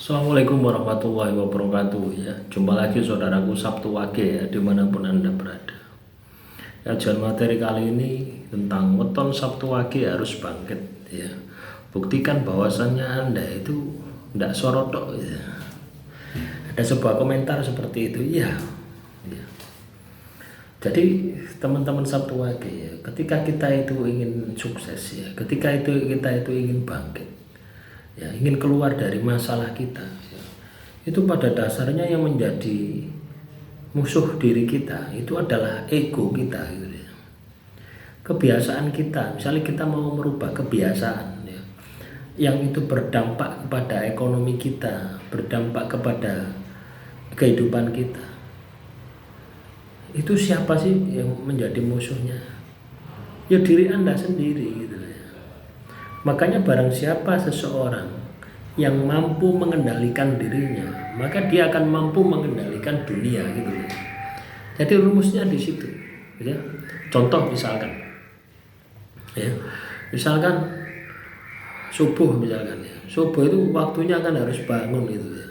Assalamualaikum warahmatullahi wabarakatuh ya. Jumpa lagi saudaraku Sabtu Wage ya, dimanapun Anda berada. Kajian materi kali ini tentang weton Sabtu Wage harus bangkit ya. Buktikan bahwasannya Anda itu tidak sorotok ya. Ada sebuah komentar seperti itu ya. Jadi teman-teman Sabtu Wage ya, ketika kita itu ingin sukses ya, ketika kita itu ingin bangkit ya, ingin keluar dari masalah kita ya, itu pada dasarnya yang menjadi musuh diri kita itu adalah ego kita gitu ya. Kebiasaan kita, misalnya kita mau merubah kebiasaan ya, yang itu berdampak kepada ekonomi kita, berdampak kepada kehidupan kita, itu siapa sih yang menjadi musuhnya? Ya diri Anda sendiri gitu ya. Makanya barang siapa seseorang yang mampu mengendalikan dirinya, maka dia akan mampu mengendalikan dunia gitu ya. Jadi rumusnya di situ ya. Contoh misalkan ya, misalkan subuh misalkan ya. Subuh itu waktunya kan harus bangun gitu ya.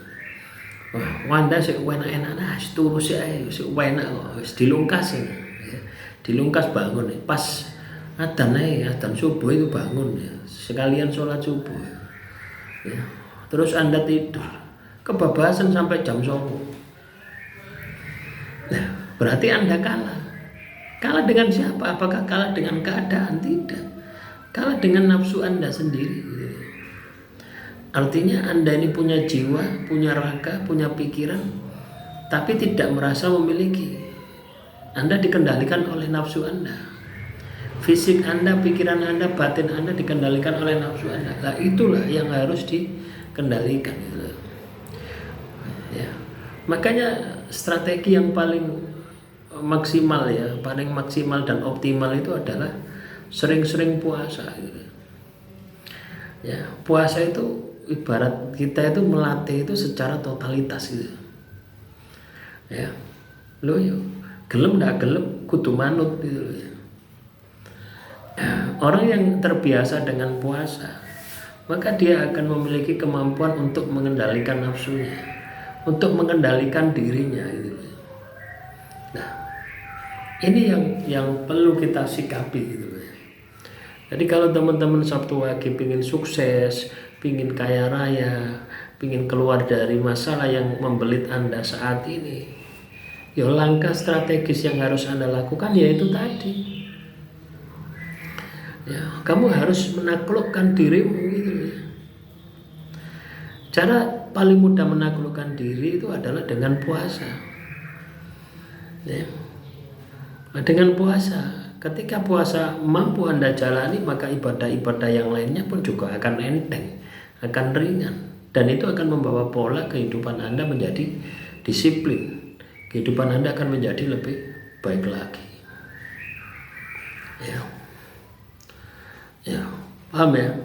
Wah, wanda sik enak-enak nah, turu sik ae, sik enak kok, wis dilungkas ya. Dilungkas bangun ya. Pas adzan subuh itu bangun ya. Sekalian sholat subuh. Ya. Terus Anda tidur, kebablasan sampai jam 09.00. Nah, berarti Anda kalah. Kalah dengan siapa? Apakah kalah dengan keadaan? Tidak. Kalah dengan nafsu Anda sendiri. Artinya Anda ini punya jiwa, punya raga, punya pikiran, tapi tidak merasa memiliki. Anda dikendalikan oleh nafsu Anda. Fisik Anda, pikiran Anda, batin Anda dikendalikan oleh nafsu Anda. Nah, itulah yang harus dikendalikan. Ya. Makanya strategi yang paling maksimal ya, paling maksimal dan optimal itu adalah sering-sering puasa. Ya, puasa itu ibarat kita itu melatih itu secara totalitas gitu. Ya. Lo yo gelem ndak gelem kudu manut gitu loh ya. Orang yang terbiasa dengan puasa, maka dia akan memiliki kemampuan untuk mengendalikan nafsunya, untuk mengendalikan dirinya gitu. Nah, ini yang perlu kita sikapi gitu ya. Jadi kalau teman-teman Sabtu Wage pingin sukses, pingin kaya raya, pingin keluar dari masalah yang membelit Anda saat ini, ya langkah strategis yang harus Anda lakukan yaitu tadi. Ya, kamu harus menaklukkan dirimu gitu ya. Cara paling mudah menaklukkan diri itu adalah dengan puasa. Ya. Dengan puasa, ketika puasa mampu Anda jalani, maka ibadah-ibadah yang lainnya pun juga akan enteng, akan ringan, dan itu akan membawa pola kehidupan Anda menjadi disiplin. Kehidupan Anda akan menjadi lebih baik lagi. Ya, paham ya?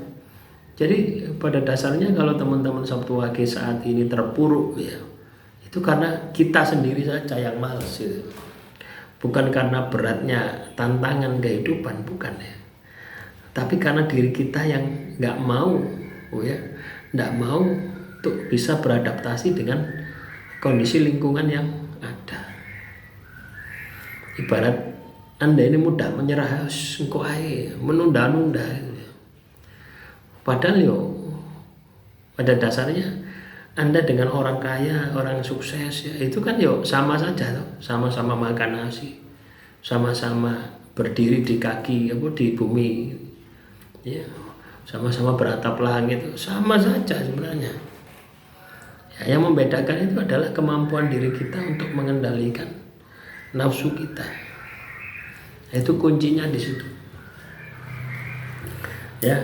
Jadi pada dasarnya kalau teman-teman Sabtu Wage saat ini terpuruk ya, itu karena kita sendiri saja yang malas gitu. Bukan karena beratnya tantangan kehidupan, bukan ya. Tapi karena diri kita yang nggak mau, nggak mau untuk bisa beradaptasi dengan kondisi lingkungan yang ada. Ibarat Anda ini mudah menyerah, engko ae, menunda-nunda. Padahal pada dasarnya Anda dengan orang kaya, orang sukses ya, itu kan sama saja tuh, sama-sama makan nasi, sama-sama berdiri di kaki di bumi, ya, sama-sama beratap langit, sama saja sebenarnya. Ya, yang membedakan itu adalah kemampuan diri kita untuk mengendalikan nafsu kita. Itu kuncinya di situ. Ya.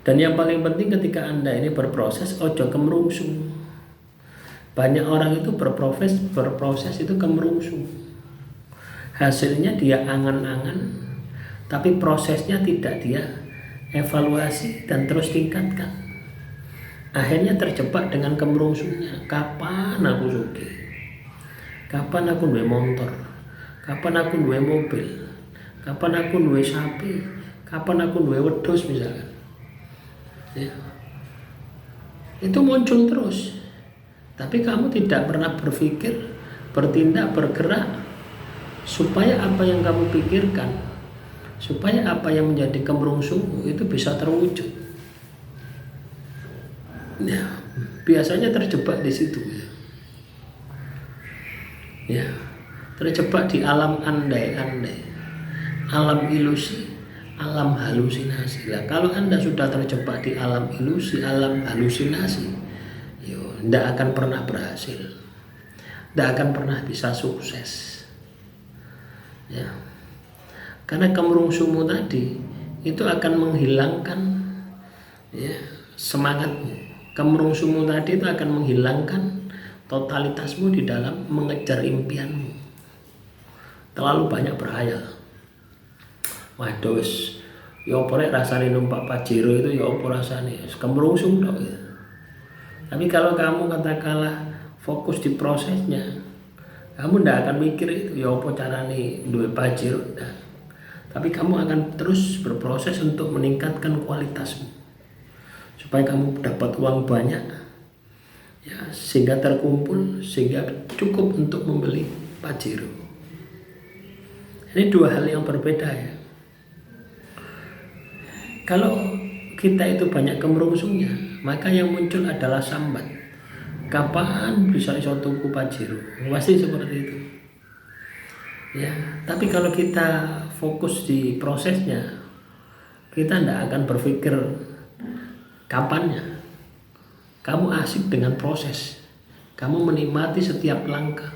Dan yang paling penting ketika Anda ini berproses, ojo kemerungsung. Banyak orang itu berproses itu kemerungsung. Hasilnya dia angan-angan, tapi prosesnya tidak dia evaluasi dan terus tingkatkan. Akhirnya terjebak dengan kemerungsungnya. Kapan aku sugih? Kapan aku duwe motor? Kapan aku duwe mobil? Kapan aku duwe sapi? Kapan aku duwe wedhus misalkan? Ya. Itu muncul terus. Tapi kamu tidak pernah berpikir, bertindak, bergerak supaya apa yang kamu pikirkan, supaya apa yang menjadi kemerungsungmu itu bisa terwujud. Ya, biasanya terjebak di situ ya. Ya, terjebak di alam andai-andai, alam ilusi, alam halusinasi. Lah, kalau Anda sudah terjebak di alam ilusi, alam halusinasi, tidak akan pernah berhasil, tidak akan pernah bisa sukses. Ya, karena kemerungsungmu tadi itu akan menghilangkan ya semangatmu. Kemerungsungmu tadi itu akan menghilangkan totalitasmu di dalam mengejar impianmu. Terlalu banyak berhayal. Waduh, ya apa rek rasane numpak Pajero itu, ya apa rasane, kemerungsung tok ya. Tapi kalau kamu katakanlah fokus di prosesnya, kamu ndak akan mikir itu ya apa carane duwe Pajero. Nah, tapi kamu akan terus berproses untuk meningkatkan kualitasmu supaya kamu dapat uang banyak ya, sehingga terkumpul, sehingga cukup untuk membeli Pajero. Ini dua hal yang berbeda ya. Kalau kita itu banyak kemerungsungnya, maka yang muncul adalah sambat. Kapan bisa iso tuku Pajero? Pasti seperti itu. Ya, tapi kalau kita fokus di prosesnya, kita tidak akan berpikir kapannya. Kamu asik dengan proses. Kamu menikmati setiap langkah.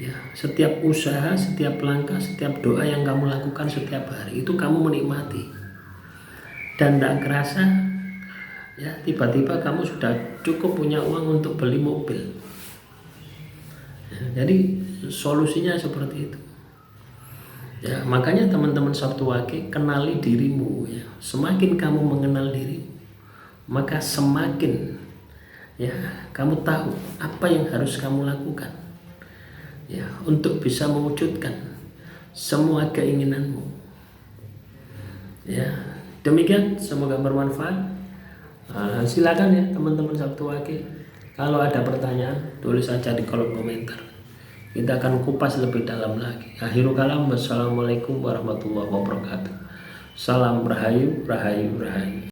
Ya, setiap usaha, setiap langkah, setiap doa yang kamu lakukan setiap hari itu kamu menikmati. Dan tidak kerasa ya tiba-tiba kamu sudah cukup punya uang untuk beli mobil. Ya, jadi solusinya seperti itu. Ya, makanya teman-teman Sabtu Wage, kenali dirimu ya. Semakin kamu mengenal dirimu, maka semakin ya kamu tahu apa yang harus kamu lakukan ya untuk bisa mewujudkan semua keinginanmu. Ya, demikian, semoga bermanfaat. Silakan ya teman-teman Sabtu Wage, kalau ada pertanyaan tulis saja di kolom komentar. Kita akan kupas lebih dalam lagi. Akhirul kalam, wassalamualaikum warahmatullahi wabarakatuh. Salam rahayu, rahayu, rahayu.